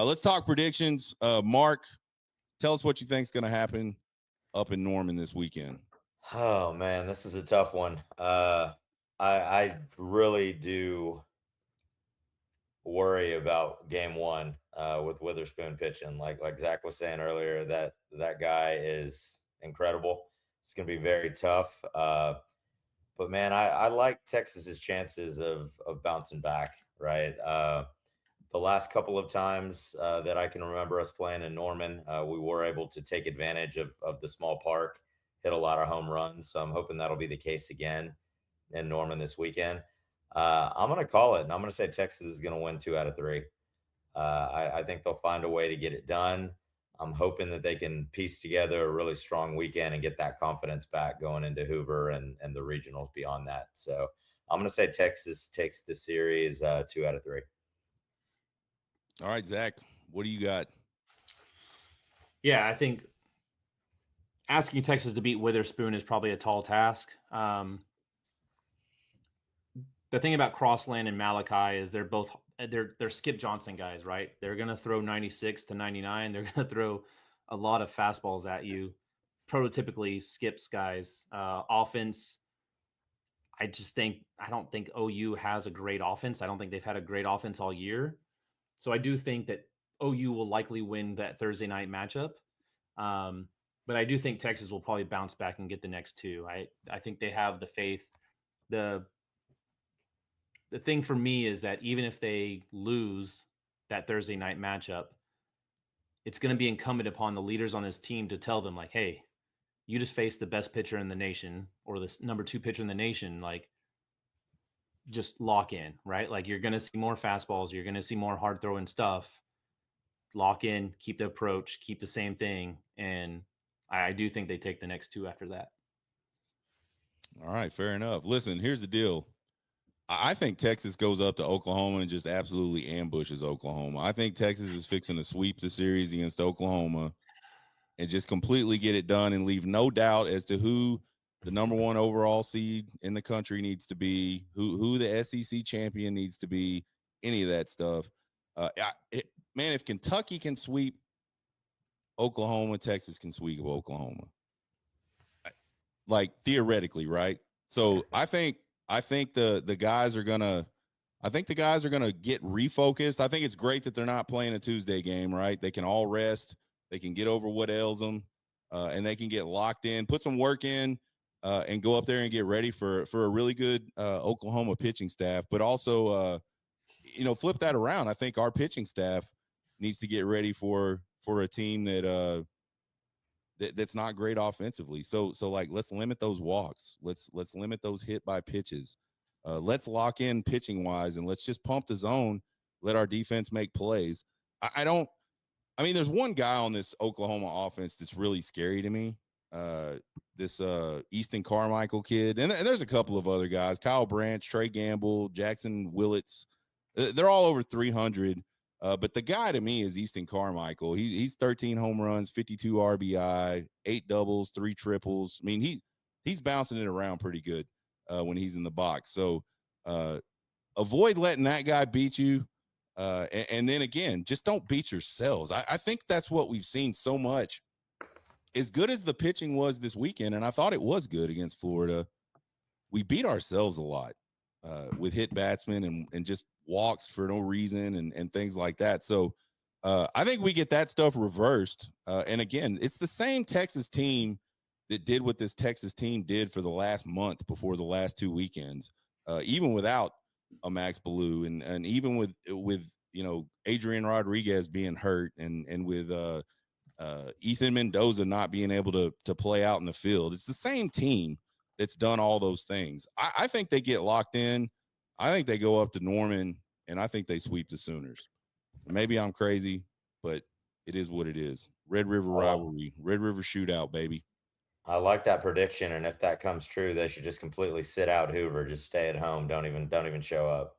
Let's talk predictions. Mark, tell us what you think is going to happen up in Norman this weekend. Oh man, this is a tough one. I really do worry about game one with Witherspoon pitching. Like Zach was saying earlier, that guy is incredible. It's going to be very tough. But man, I like Texas's chances of bouncing back. Right. The last couple of times that I can remember us playing in Norman, we were able to take advantage of the small park, hit a lot of home runs. So I'm hoping that'll be the case again in Norman this weekend. I'm going to call it, and I'm going to say Texas is going to win 2 out of 3. I think they'll find a way to get it done. I'm hoping that they can piece together a really strong weekend and get that confidence back going into Hoover and the regionals beyond that. So I'm going to say Texas takes the series 2 out of 3. All right, Zach, what do you got? Yeah, I think asking Texas to beat Witherspoon is probably a tall task. The thing about Crossland and Malachi is they're Skip Johnson guys, right? They're going to throw 96 to 99. They're going to throw a lot of fastballs at you. Prototypically Skip's guys. Offense, I don't think OU has a great offense. I don't think they've had a great offense all year. So I do think that OU will likely win that Thursday night matchup. But I do think Texas will probably bounce back and get the next two. I think they have the faith. The thing for me is that even if they lose that Thursday night matchup, it's going to be incumbent upon the leaders on this team to tell them, like, hey, you just faced the best pitcher in the nation or the number 2 pitcher in the nation. Like, just lock in, right? Like, you're going to see more fastballs. You're going to see more hard throwing stuff. Lock in, keep the approach, keep the same thing. And I do think they take the next 2 after that. All right, fair enough. Listen, here's the deal. I think Texas goes up to Oklahoma and just absolutely ambushes Oklahoma. I think Texas is fixing to sweep the series against Oklahoma and just completely get it done and leave no doubt as to who the number 1 overall seed in the country needs to be, who the SEC champion needs to be, any of that stuff. Man, if Kentucky can sweep Oklahoma, Texas can sweep Oklahoma. Like, theoretically, right? So I think the guys are gonna get refocused. I think it's great that they're not playing a Tuesday game, right? They can all rest, they can get over what ails them, and they can get locked in, put some work in, and go up there and get ready for a really good Oklahoma pitching staff. But also, flip that around. I think our pitching staff needs to get ready for a team that's not great offensively. So like, let's limit those walks. Let's limit those hit by pitches. Let's lock in pitching wise, and let's just pump the zone. Let our defense make plays. There's one guy on this Oklahoma offense that's really scary to me. This Easton Carmichael kid, and there's a couple of other guys: Kyle Branch, Trey Gamble, Jackson Willits. They're all over 300. But the guy to me is Easton Carmichael. He's 13 home runs, 52 RBI, 8 doubles, 3 triples. I mean, he's bouncing it around pretty good when he's in the box. So avoid letting that guy beat you. And then again, just don't beat yourselves. I think that's what we've seen so much. As good as the pitching was this weekend, and I thought it was good against Florida, we beat ourselves a lot with hit batsmen and just walks for no reason and things like that. So I think we get that stuff reversed. And again, it's the same Texas team that did what this Texas team did for the last month before the last 2 weekends, even without a Max Ballou and even with Adrian Rodriguez being hurt and with Ethan Mendoza not being able to play out in the field. It's the same team that's done all those things. I think they get locked in. I think they go up to Norman, and I think they sweep the Sooners. Maybe I'm crazy, but it is what it is. Red River rivalry, Red River shootout, baby. I like that prediction, and if that comes true, they should just completely sit out Hoover, just stay at home, don't even show up.